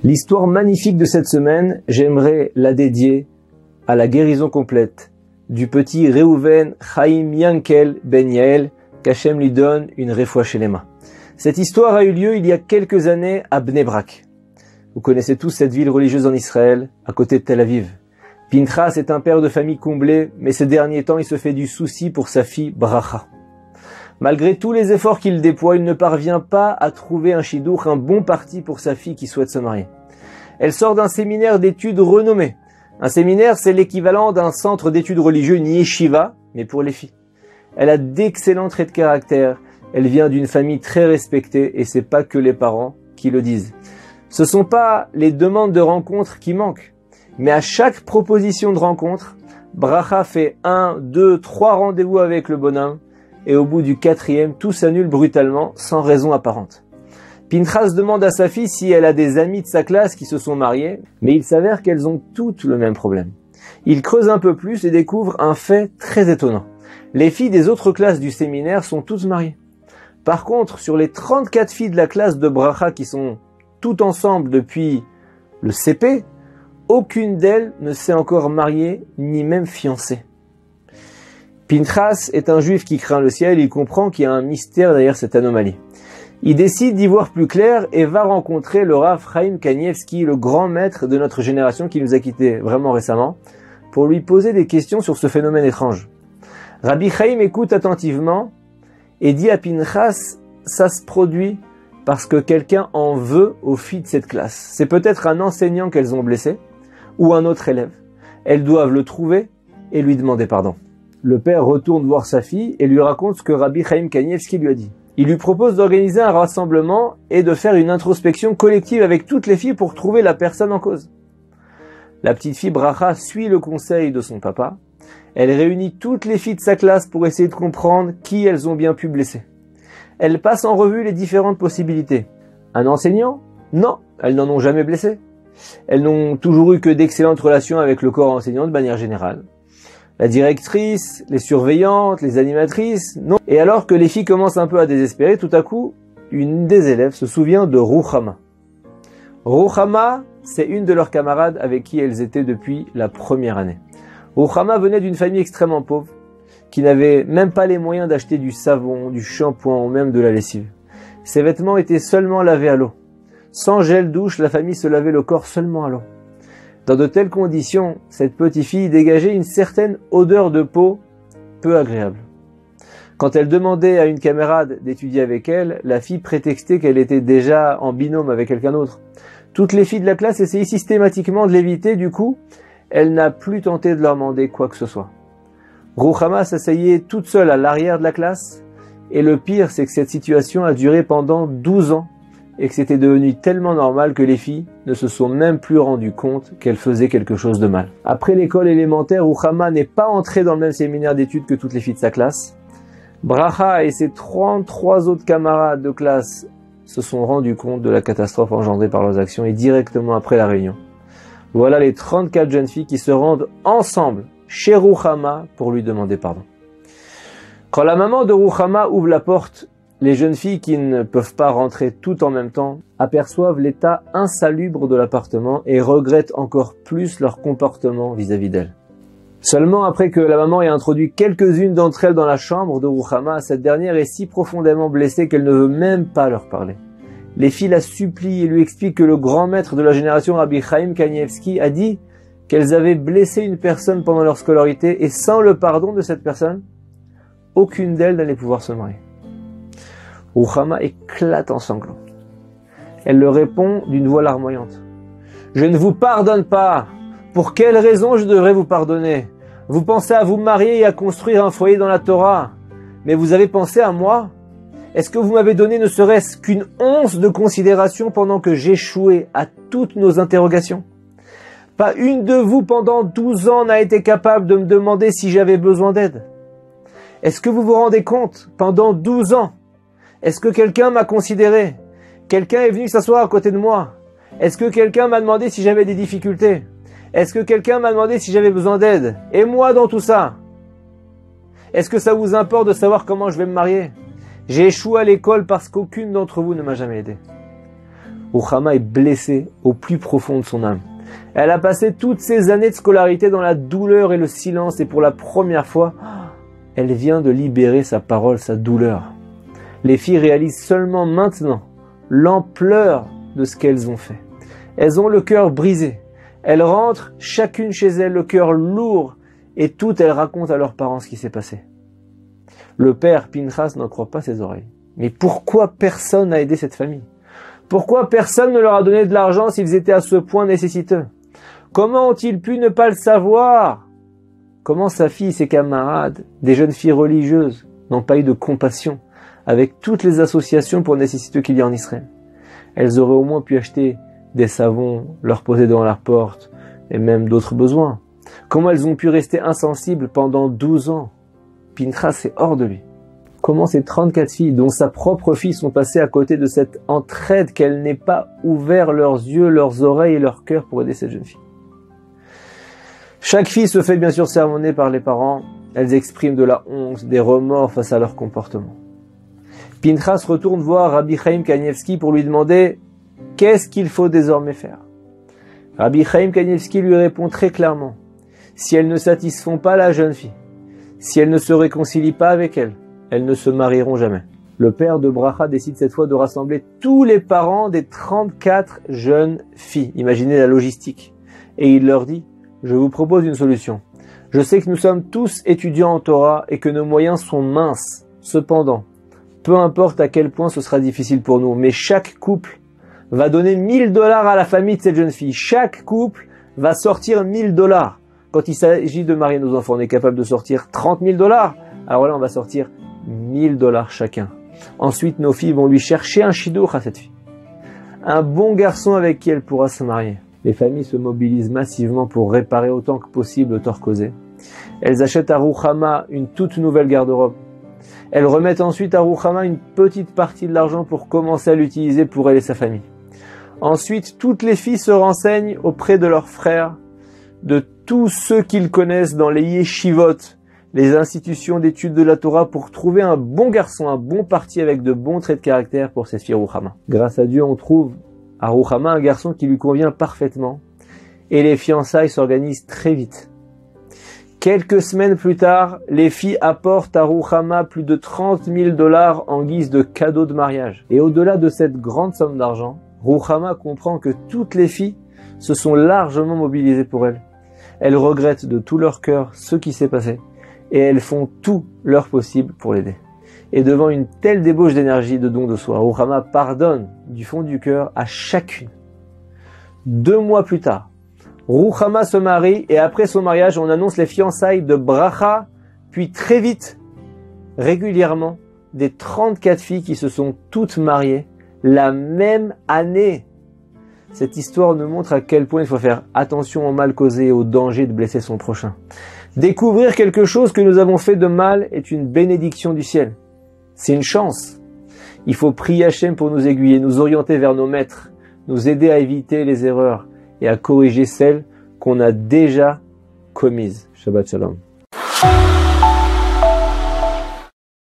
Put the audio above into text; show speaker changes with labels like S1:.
S1: L'histoire magnifique de cette semaine, j'aimerais la dédier à la guérison complète du petit Reuven Chaim Yankel Ben Yael, qu'Hachem lui donne une réfoua shelema. Cette histoire a eu lieu il y a quelques années à Bnei Brak. Vous connaissez tous cette ville religieuse en Israël, à côté de Tel Aviv. Pinchas est un père de famille comblé, mais ces derniers temps il se fait du souci pour sa fille Bracha. Malgré tous les efforts qu'il déploie, il ne parvient pas à trouver un shidduch, un bon parti pour sa fille qui souhaite se marier. Elle sort d'un séminaire d'études renommé. Un séminaire, c'est l'équivalent d'un centre d'études religieuses, une yeshiva, mais pour les filles. Elle a d'excellents traits de caractère. Elle vient d'une famille très respectée et c'est pas que les parents qui le disent. Ce sont pas les demandes de rencontre qui manquent, mais à chaque proposition de rencontre, Bracha fait 1, 2, 3 rendez-vous avec le bonhomme et au bout du 4e, tout s'annule brutalement sans raison apparente. Pinchas demande à sa fille si elle a des amis de sa classe qui se sont mariés, mais il s'avère qu'elles ont toutes le même problème. Il creuse un peu plus et découvre un fait très étonnant. Les filles des autres classes du séminaire sont toutes mariées. Par contre, sur les 34 filles de la classe de Bracha qui sont toutes ensemble depuis le CP, aucune d'elles ne s'est encore mariée ni même fiancée. Pinchas est un juif qui craint le ciel, il comprend qu'il y a un mystère derrière cette anomalie. Il décide d'y voir plus clair et va rencontrer le Rav Chaim Kanievski, le grand maître de notre génération qui nous a quittés vraiment récemment, pour lui poser des questions sur ce phénomène étrange. Rabbi Chaim écoute attentivement et dit à Pinchas, ça se produit parce que quelqu'un en veut aux filles de cette classe. C'est peut-être un enseignant qu'elles ont blessé ou un autre élève. Elles doivent le trouver et lui demander pardon. Le père retourne voir sa fille et lui raconte ce que Rabbi Chaim Kanievski lui a dit. Il lui propose d'organiser un rassemblement et de faire une introspection collective avec toutes les filles pour trouver la personne en cause. La petite fille Bracha suit le conseil de son papa. Elle réunit toutes les filles de sa classe pour essayer de comprendre qui elles ont bien pu blesser. Elle passe en revue les différentes possibilités. Un enseignant? Non, elles n'en ont jamais blessé. Elles n'ont toujours eu que d'excellentes relations avec le corps enseignant de manière générale. La directrice, les surveillantes, les animatrices, non. Et alors que les filles commencent un peu à désespérer, tout à coup, une des élèves se souvient de Ruchama. Ruchama, c'est une de leurs camarades avec qui elles étaient depuis la première année. Ruchama venait d'une famille extrêmement pauvre, qui n'avait même pas les moyens d'acheter du savon, du shampoing ou même de la lessive. Ses vêtements étaient seulement lavés à l'eau. Sans gel douche, la famille se lavait le corps seulement à l'eau. Dans de telles conditions, cette petite fille dégageait une certaine odeur de peau peu agréable. Quand elle demandait à une camarade d'étudier avec elle, la fille prétextait qu'elle était déjà en binôme avec quelqu'un d'autre. Toutes les filles de la classe essayaient systématiquement de l'éviter, du coup, elle n'a plus tenté de leur demander quoi que ce soit. Ruchama s'asseyait toute seule à l'arrière de la classe, et le pire, c'est que cette situation a duré pendant 12 ans, et que c'était devenu tellement normal que les filles ne se sont même plus rendues compte qu'elles faisaient quelque chose de mal. Après l'école élémentaire, Ruchama n'est pas entré dans le même séminaire d'études que toutes les filles de sa classe. Bracha et ses 33 autres camarades de classe se sont rendus compte de la catastrophe engendrée par leurs actions et directement après la réunion. Voilà les 34 jeunes filles qui se rendent ensemble chez Ruchama pour lui demander pardon. Quand la maman de Ruchama ouvre la porte, les jeunes filles qui ne peuvent pas rentrer toutes en même temps aperçoivent l'état insalubre de l'appartement et regrettent encore plus leur comportement vis-à-vis d'elle. Seulement après que la maman ait introduit quelques-unes d'entre elles dans la chambre de Ruchama, cette dernière est si profondément blessée qu'elle ne veut même pas leur parler. Les filles la supplient et lui expliquent que le grand maître de la génération, Rabbi Chaim Kanievski, a dit qu'elles avaient blessé une personne pendant leur scolarité et sans le pardon de cette personne, aucune d'elles n'allait pouvoir se marier. Ruchama éclate en sanglots. Elle leur répond d'une voix larmoyante. « Je ne vous pardonne pas. Pour quelle raison je devrais vous pardonner? Vous pensez à vous marier et à construire un foyer dans la Torah. Mais vous avez pensé à moi? Est-ce que vous m'avez donné ne serait-ce qu'une once de considération pendant que j'échouais à toutes nos interrogations? Pas une de vous pendant 12 ans n'a été capable de me demander si j'avais besoin d'aide. Est-ce que vous vous rendez compte? Pendant 12 ans, est-ce que quelqu'un m'a considéré? Quelqu'un est venu s'asseoir à côté de moi? Est-ce que quelqu'un m'a demandé si j'avais des difficultés? Est-ce que quelqu'un m'a demandé si j'avais besoin d'aide? Et moi dans tout ça? Est-ce que ça vous importe de savoir comment je vais me marier? J'ai échoué à l'école parce qu'aucune d'entre vous ne m'a jamais aidé. Ruchama est blessée au plus profond de son âme. Elle a passé toutes ces années de scolarité dans la douleur et le silence, et pour la première fois, elle vient de libérer sa parole, sa douleur. Les filles réalisent seulement maintenant l'ampleur de ce qu'elles ont fait. Elles ont le cœur brisé. Elles rentrent chacune chez elles, le cœur lourd, et toutes elles racontent à leurs parents ce qui s'est passé. Le père Pinchas n'en croit pas ses oreilles. Mais pourquoi personne n'a aidé cette famille? Pourquoi personne ne leur a donné de l'argent s'ils étaient à ce point nécessiteux? Comment ont-ils pu ne pas le savoir? Comment sa fille et ses camarades, des jeunes filles religieuses, n'ont pas eu de compassion avec toutes les associations pour nécessiteux qu'il y a en Israël? Elles auraient au moins pu acheter des savons, leur poser devant leur porte, et même d'autres besoins. Comment elles ont pu rester insensibles pendant 12 ans? Pinchas est hors de lui. Comment ces 34 filles, dont sa propre fille, sont passées à côté de cette entraide qu'elle n'ait pas ouvert leurs yeux, leurs oreilles et leur cœur pour aider cette jeune fille? Chaque fille se fait bien sûr sermonner par les parents. Elles expriment de la honte, des remords face à leur comportement. Pinchas retourne voir Rabbi Chaim Kanievski pour lui demander qu'est-ce qu'il faut désormais faire. Rabbi Chaim Kanievski lui répond très clairement: si elles ne satisfont pas la jeune fille, si elles ne se réconcilient pas avec elle, elles ne se marieront jamais. Le père de Bracha décide cette fois de rassembler tous les parents des 34 jeunes filles. Imaginez la logistique. Et il leur dit: je vous propose une solution. Je sais que nous sommes tous étudiants en Torah et que nos moyens sont minces. Cependant, peu importe à quel point ce sera difficile pour nous, mais chaque couple va donner $1000 à la famille de cette jeune fille. Chaque couple va sortir $1000. Quand il s'agit de marier nos enfants, on est capable de sortir $30 000. Alors là, on va sortir $1000 chacun. Ensuite, nos filles vont lui chercher un shidduch à cette fille. Un bon garçon avec qui elle pourra se marier. Les familles se mobilisent massivement pour réparer autant que possible le tort causé. Elles achètent à Ruchama une toute nouvelle garde-robe. Elles remettent ensuite à Ruchama une petite partie de l'argent pour commencer à l'utiliser pour elle et sa famille. Ensuite, toutes les filles se renseignent auprès de leurs frères, de tous ceux qu'ils connaissent dans les yeshivot, les institutions d'études de la Torah, pour trouver un bon garçon, un bon parti avec de bons traits de caractère pour cette fille Ruchama. Grâce à Dieu, on trouve à Ruchama un garçon qui lui convient parfaitement, et les fiançailles s'organisent très vite. Quelques semaines plus tard, les filles apportent à Ruchama plus de $30 000 en guise de cadeau de mariage. Et au-delà de cette grande somme d'argent, Ruchama comprend que toutes les filles se sont largement mobilisées pour elle. Elles regrettent de tout leur cœur ce qui s'est passé, et elles font tout leur possible pour l'aider. Et devant une telle débauche d'énergie, de don de soi, Ruchama pardonne du fond du cœur à chacune. 2 mois plus tard, Ruchama se marie, et après son mariage, on annonce les fiançailles de Bracha, puis très vite, régulièrement, des 34 filles qui se sont toutes mariées la même année. Cette histoire nous montre à quel point il faut faire attention au mal causé et au danger de blesser son prochain. Découvrir quelque chose que nous avons fait de mal est une bénédiction du ciel. C'est une chance. Il faut prier Hachem pour nous aiguiller, nous orienter vers nos maîtres, nous aider à éviter les erreurs et à corriger celles qu'on a déjà commises. Shabbat Shalom.